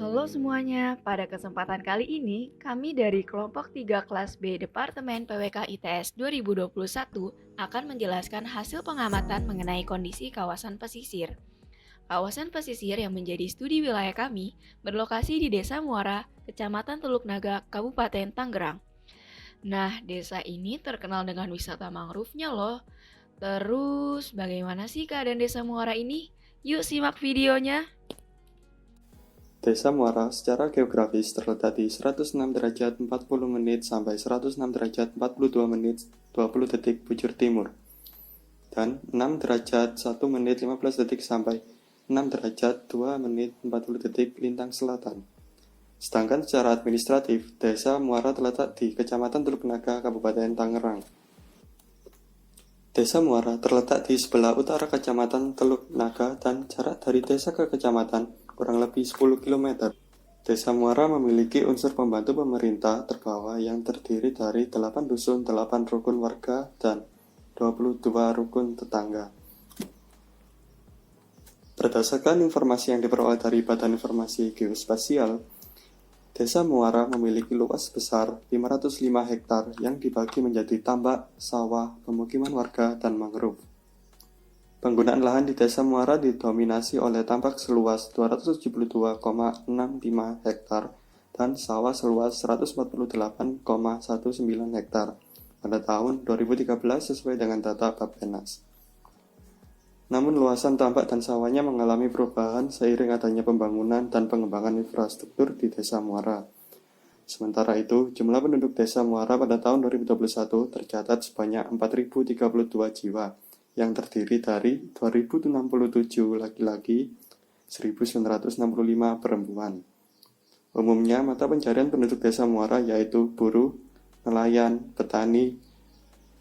Halo semuanya, pada kesempatan kali ini kami dari kelompok 3 kelas B Departemen PWK ITS 2021 akan menjelaskan hasil pengamatan mengenai kondisi kawasan pesisir. Kawasan pesisir yang menjadi studi wilayah kami berlokasi di Desa Muara, Kecamatan Teluk Naga, Kabupaten Tangerang. Nah, desa ini terkenal dengan wisata mangrove-nya loh. Terus, bagaimana sih keadaan Desa Muara ini? Yuk simak videonya. Desa Muara secara geografis terletak di 106 derajat 40 menit sampai 106 derajat 42 menit 20 detik bujur timur dan 6 derajat 1 menit 15 detik sampai 6 derajat 2 menit 40 detik lintang selatan. Sedangkan secara administratif, Desa Muara terletak di Kecamatan Teluk Naga, Kabupaten Tangerang. Desa Muara terletak di sebelah utara Kecamatan Teluk Naga dan jarak dari desa ke kecamatan kurang lebih 10 km. Desa Muara memiliki unsur pembantu pemerintah terbawah yang terdiri dari 8 dusun, 8 rukun warga, dan 22 rukun tetangga. Berdasarkan informasi yang diperoleh dari Badan Informasi Geospasial, Desa Muara memiliki luas sebesar 505 hektar yang dibagi menjadi tambak, sawah, pemukiman warga, dan mangrove. Penggunaan lahan di Desa Muara didominasi oleh tambak seluas 272,65 hektar dan sawah seluas 148,19 hektar pada tahun 2013 sesuai dengan data Bappenas. Namun luasan tambak dan sawahnya mengalami perubahan seiring adanya pembangunan dan pengembangan infrastruktur di Desa Muara. Sementara itu, jumlah penduduk Desa Muara pada tahun 2021 tercatat sebanyak 4.032 jiwa, yang terdiri dari 2.067 laki-laki, 1.965 perempuan. Umumnya, mata pencarian penduduk Desa Muara yaitu buruh, nelayan, petani,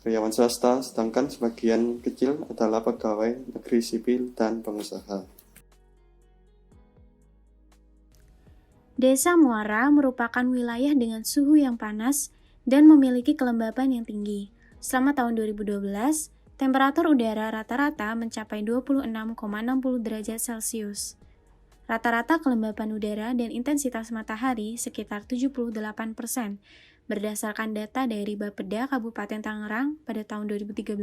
karyawan swasta, sedangkan sebagian kecil adalah pegawai negeri sipil dan pengusaha. Desa Muara merupakan wilayah dengan suhu yang panas dan memiliki kelembapan yang tinggi. Selama tahun 2012, temperatur udara rata-rata mencapai 26,60 derajat Celcius. Rata-rata kelembapan udara dan intensitas matahari sekitar 78% berdasarkan data dari Bapeda Kabupaten Tangerang pada tahun 2013.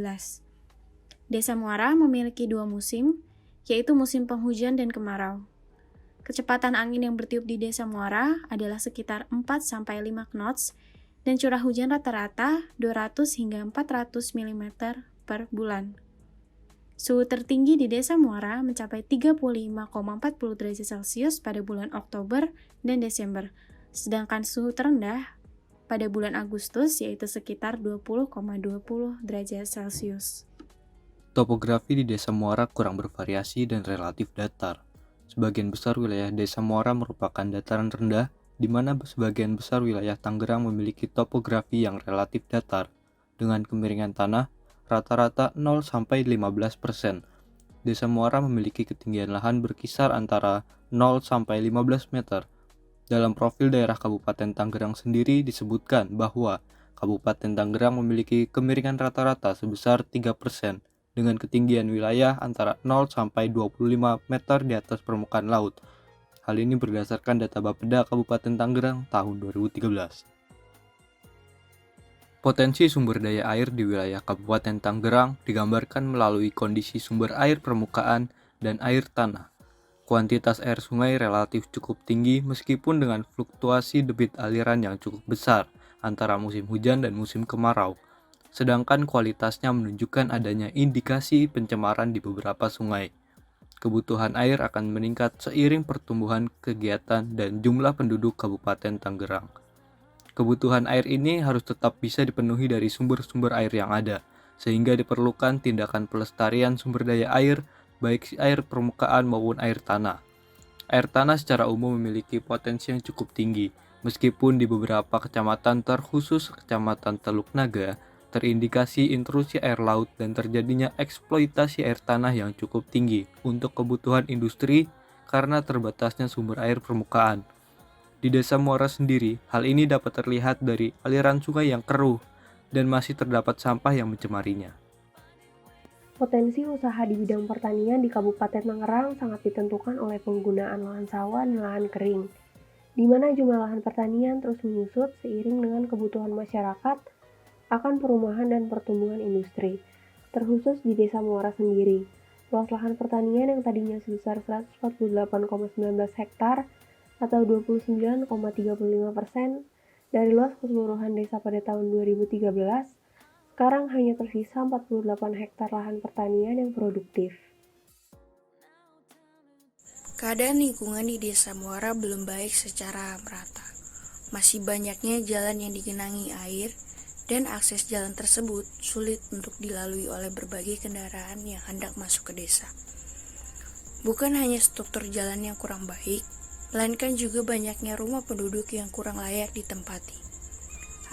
Desa Muara memiliki 2 musim, yaitu musim penghujan dan kemarau. Kecepatan angin yang bertiup di Desa Muara adalah sekitar 4-5 knots dan curah hujan rata-rata 200 hingga 400 mm per bulan. Suhu tertinggi di Desa Muara mencapai 35,40 derajat Celcius pada bulan Oktober dan Desember, sedangkan suhu terendah pada bulan Agustus yaitu sekitar 20,20 derajat Celcius. Topografi di Desa Muara kurang bervariasi dan relatif datar. Sebagian besar wilayah Desa Muara merupakan dataran rendah, di mana sebagian besar wilayah Tangerang memiliki topografi yang relatif datar, dengan kemiringan tanah rata-rata 0-15%. Desa Muara memiliki ketinggian lahan berkisar antara 0-15 meter. Dalam profil daerah Kabupaten Tangerang sendiri disebutkan bahwa Kabupaten Tangerang memiliki kemiringan rata-rata sebesar 3%, dengan ketinggian wilayah antara 0-25 meter di atas permukaan laut. Hal ini berdasarkan data Bapeda Kabupaten Tangerang tahun 2013. Potensi sumber daya air di wilayah Kabupaten Tangerang digambarkan melalui kondisi sumber air permukaan dan air tanah. Kuantitas air sungai relatif cukup tinggi meskipun dengan fluktuasi debit aliran yang cukup besar antara musim hujan dan musim kemarau. Sedangkan kualitasnya menunjukkan adanya indikasi pencemaran di beberapa sungai. Kebutuhan air akan meningkat seiring pertumbuhan kegiatan dan jumlah penduduk Kabupaten Tangerang. Kebutuhan air ini harus tetap bisa dipenuhi dari sumber-sumber air yang ada, sehingga diperlukan tindakan pelestarian sumber daya air, baik air permukaan maupun air tanah. Air tanah secara umum memiliki potensi yang cukup tinggi, meskipun di beberapa kecamatan terkhusus Kecamatan Teluk Naga, terindikasi intrusi air laut dan terjadinya eksploitasi air tanah yang cukup tinggi untuk kebutuhan industri karena terbatasnya sumber air permukaan. Di Desa Muara sendiri, hal ini dapat terlihat dari aliran sungai yang keruh dan masih terdapat sampah yang mencemarinya. Potensi usaha di bidang pertanian di Kabupaten Tangerang sangat ditentukan oleh penggunaan lahan sawah dan lahan kering. di mana jumlah lahan pertanian terus menyusut seiring dengan kebutuhan masyarakat akan perumahan dan pertumbuhan industri, terkhusus di Desa Muara sendiri. Luas lahan pertanian yang tadinya sebesar 148,19 hektar atau 29,35% dari luas keseluruhan desa pada tahun 2013, sekarang hanya tersisa 48 hektar lahan pertanian yang produktif. Keadaan lingkungan di Desa Muara belum baik secara merata. Masih banyaknya jalan yang digenangi air, dan akses jalan tersebut sulit untuk dilalui oleh berbagai kendaraan yang hendak masuk ke desa. Bukan hanya struktur jalan yang kurang baik, melainkan juga banyaknya rumah penduduk yang kurang layak ditempati.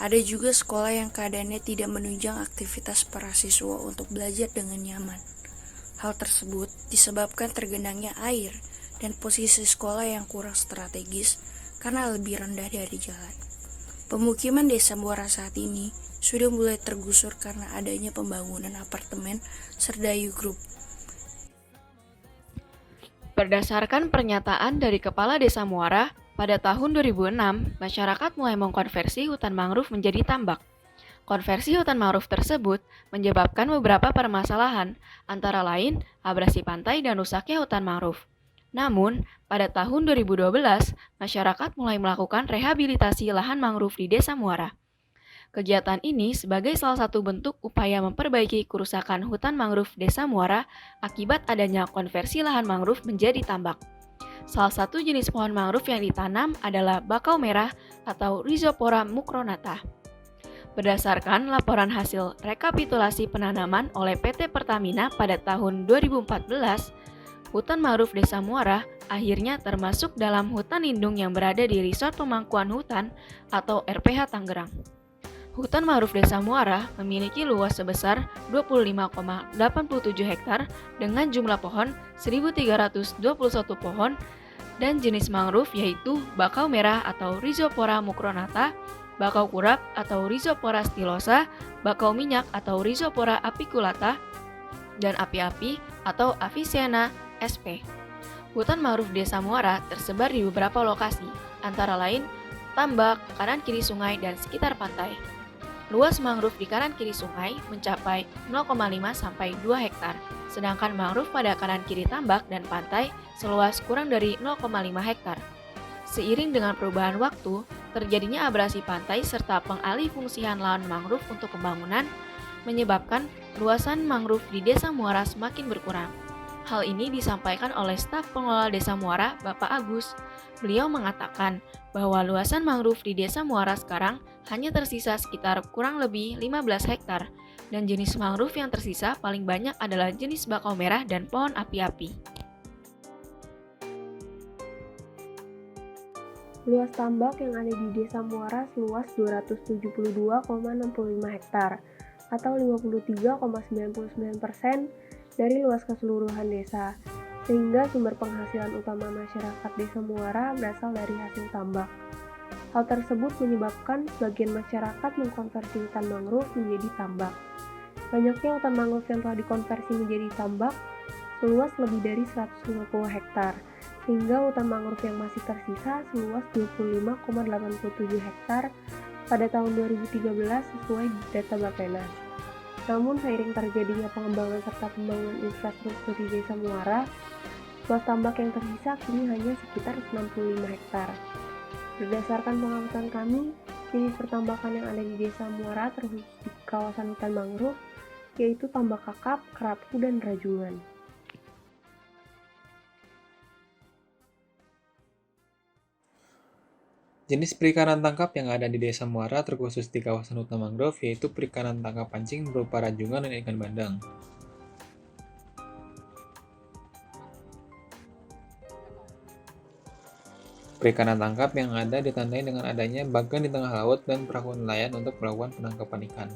Ada juga sekolah yang keadaannya tidak menunjang aktivitas para siswa untuk belajar dengan nyaman. Hal tersebut disebabkan tergenangnya air dan posisi sekolah yang kurang strategis karena lebih rendah dari jalan. Pemukiman Desa Muara saat ini sudah mulai tergusur karena adanya pembangunan apartemen Serdayu Group. Berdasarkan pernyataan dari Kepala Desa Muara, pada tahun 2006, masyarakat mulai mengkonversi hutan mangrove menjadi tambak. Konversi hutan mangrove tersebut menyebabkan beberapa permasalahan, antara lain abrasi pantai dan rusaknya hutan mangrove. Namun, pada tahun 2012, masyarakat mulai melakukan rehabilitasi lahan mangrove di Desa Muara. Kegiatan ini sebagai salah satu bentuk upaya memperbaiki kerusakan hutan mangrove Desa Muara akibat adanya konversi lahan mangrove menjadi tambak. Salah satu jenis pohon mangrove yang ditanam adalah bakau merah atau Rhizopora mucronata. Berdasarkan laporan hasil rekapitulasi penanaman oleh PT Pertamina pada tahun 2014, hutan mangrove Desa Muara akhirnya termasuk dalam hutan lindung yang berada di Resort Pemangkuan Hutan atau RPH Tangerang. Hutan mangrove Desa Muara memiliki luas sebesar 25,87 hektar dengan jumlah pohon 1.321 pohon dan jenis mangrove yaitu bakau merah atau Rhizopora mucronata, bakau kurap atau Rhizopora stylosa, bakau minyak atau Rhizopora apiculata, dan api-api atau Avicenna sp. Hutan mangrove Desa Muara tersebar di beberapa lokasi, antara lain tambak, kanan kiri sungai, dan sekitar pantai. Luas mangrove di kanan kiri sungai mencapai 0,5 sampai 2 hektar, sedangkan mangrove pada kanan kiri tambak dan pantai seluas kurang dari 0,5 hektar. Seiring dengan perubahan waktu, terjadinya abrasi pantai serta pengalih fungsian lahan mangrove untuk pembangunan menyebabkan luasan mangrove di Desa Muara semakin berkurang. Hal ini disampaikan oleh staf pengelola Desa Muara, Bapak Agus. Beliau mengatakan bahwa luasan mangrove di Desa Muara sekarang hanya tersisa sekitar kurang lebih 15 hektar, dan jenis mangrove yang tersisa paling banyak adalah jenis bakau merah dan pohon api-api. Luas tambak yang ada di Desa Muara seluas 272,65 hektar atau 53,99% dari luas keseluruhan desa, sehingga sumber penghasilan utama masyarakat Desa Muara berasal dari hasil tambak. Hal tersebut menyebabkan sebagian masyarakat mengkonversi hutan mangrove menjadi tambak. Banyaknya hutan mangrove yang telah dikonversi menjadi tambak seluas lebih dari 150 hektar, sehingga hutan mangrove yang masih tersisa seluas 25,87 hektar pada tahun 2013 sesuai data Bappenas. Namun seiring terjadinya pengembangan serta pembangunan infrastruktur di Desa Muara, luas tambak yang tersisa kini hanya sekitar 65 hektar. Berdasarkan pengamatan kami, jenis pertambakan yang ada di Desa Muara terkhusus di kawasan hutan mangrove yaitu tambak kakap, kerapu, dan rajungan. Jenis perikanan tangkap yang ada di Desa Muara terkhusus di kawasan hutan mangrove yaitu perikanan tangkap pancing berupa rajungan dan ikan bandeng. Perikanan tangkap yang ada ditandai dengan adanya bagan di tengah laut dan perahu nelayan untuk melakukan penangkapan ikan.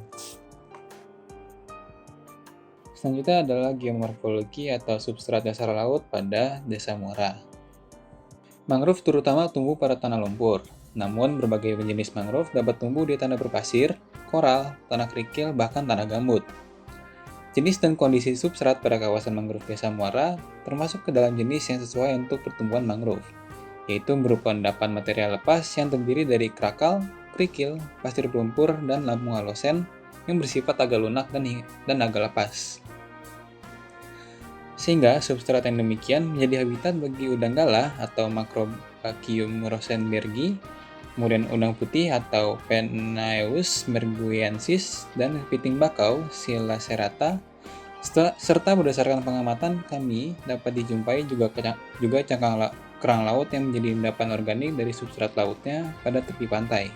Selanjutnya adalah geomorfologi atau substrat dasar laut pada Desa Muara. Mangrove terutama tumbuh pada tanah lumpur. Namun, berbagai jenis mangrove dapat tumbuh di tanah berpasir, koral, tanah kerikil, bahkan tanah gambut. Jenis dan kondisi substrat pada kawasan mangrove Desa Muara termasuk ke dalam jenis yang sesuai untuk pertumbuhan mangrove. yaitu berupa endapan material lepas yang terdiri dari krakal, kerikil, pasir pelumpur, dan lambung halosen yang bersifat agak lunak dan agak lepas. Sehingga substrat yang demikian menjadi habitat bagi udang galah atau Macrobacchium rosenbergi, kemudian udang putih atau Penaeus merguiensis, dan kepiting bakau Scylla serrata. Serta berdasarkan pengamatan kami dapat dijumpai juga kerang laut yang menjadi endapan organik dari substrat lautnya pada tepi pantai.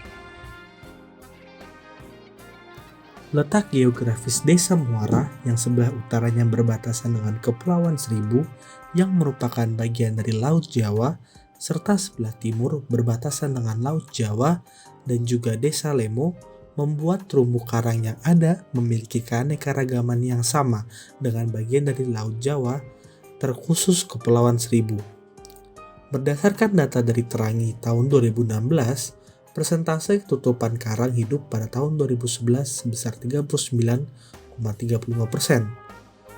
Letak geografis Desa Muara yang sebelah utaranya berbatasan dengan Kepulauan Seribu yang merupakan bagian dari Laut Jawa, serta sebelah timur berbatasan dengan Laut Jawa dan juga Desa Lemo, membuat terumbu karang yang ada memiliki keanekaragaman yang sama dengan bagian dari Laut Jawa, terkhusus Kepulauan Seribu. Berdasarkan data dari Terangi tahun 2016, persentase ketutupan karang hidup pada tahun 2011 sebesar 39,35%,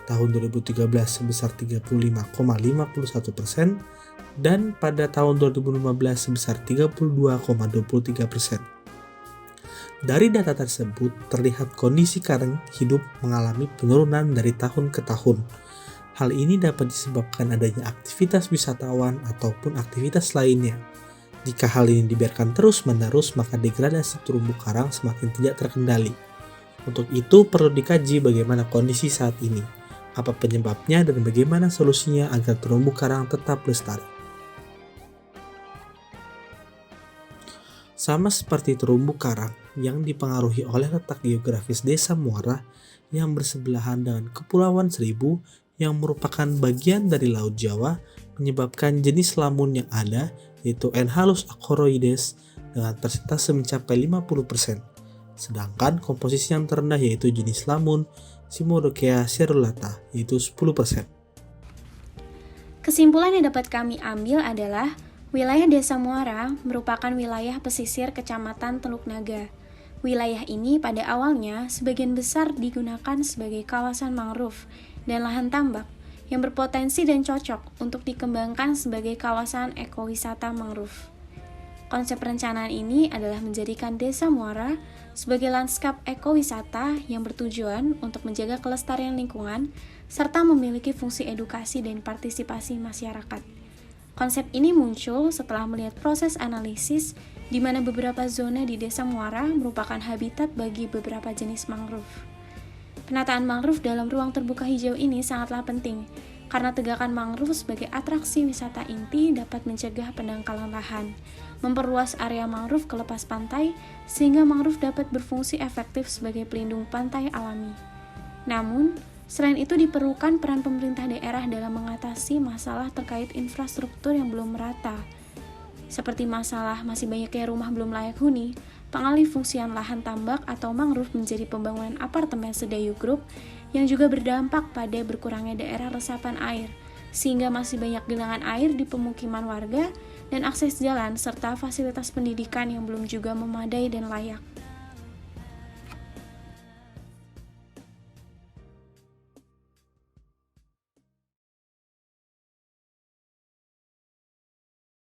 tahun 2013 sebesar 35,51%, dan pada tahun 2015 sebesar 32,23%. Dari data tersebut terlihat kondisi karang hidup mengalami penurunan dari tahun ke tahun. Hal ini dapat disebabkan adanya aktivitas wisatawan ataupun aktivitas lainnya. Jika hal ini dibiarkan terus-menerus, maka degradasi terumbu karang semakin tidak terkendali. Untuk itu, perlu dikaji bagaimana kondisi saat ini, apa penyebabnya, dan bagaimana solusinya agar terumbu karang tetap lestari. Sama seperti terumbu karang yang dipengaruhi oleh letak geografis Desa Muara yang bersebelahan dengan Kepulauan Seribu yang merupakan bagian dari Laut Jawa, menyebabkan jenis lamun yang ada yaitu Enhalus achoroides dengan persentase mencapai 50%, sedangkan komposisi yang terendah yaitu jenis lamun Cymodocea cerulata yaitu 10%. Kesimpulan yang dapat kami ambil adalah wilayah Desa Muara merupakan wilayah pesisir Kecamatan Teluk Naga. Wilayah ini pada awalnya sebagian besar digunakan sebagai kawasan mangrove dan lahan tambak yang berpotensi dan cocok untuk dikembangkan sebagai kawasan ekowisata mangrove. Konsep perencanaan ini adalah menjadikan Desa Muara sebagai lanskap ekowisata yang bertujuan untuk menjaga kelestarian lingkungan serta memiliki fungsi edukasi dan partisipasi masyarakat. Konsep ini muncul setelah melihat proses analisis di mana beberapa zona di Desa Muara merupakan habitat bagi beberapa jenis mangrove. Penataan mangrove dalam ruang terbuka hijau ini sangatlah penting, karena tegakan mangrove sebagai atraksi wisata inti dapat mencegah pendangkalan lahan, memperluas area mangrove ke lepas pantai, sehingga mangrove dapat berfungsi efektif sebagai pelindung pantai alami. Namun, selain itu diperlukan peran pemerintah daerah dalam mengatasi masalah terkait infrastruktur yang belum merata, seperti masalah masih banyaknya rumah belum layak huni, pengalih fungsian lahan tambak atau mangrove menjadi pembangunan apartemen Sedayu Group yang juga berdampak pada berkurangnya daerah resapan air, sehingga masih banyak genangan air di pemukiman warga dan akses jalan serta fasilitas pendidikan yang belum juga memadai dan layak.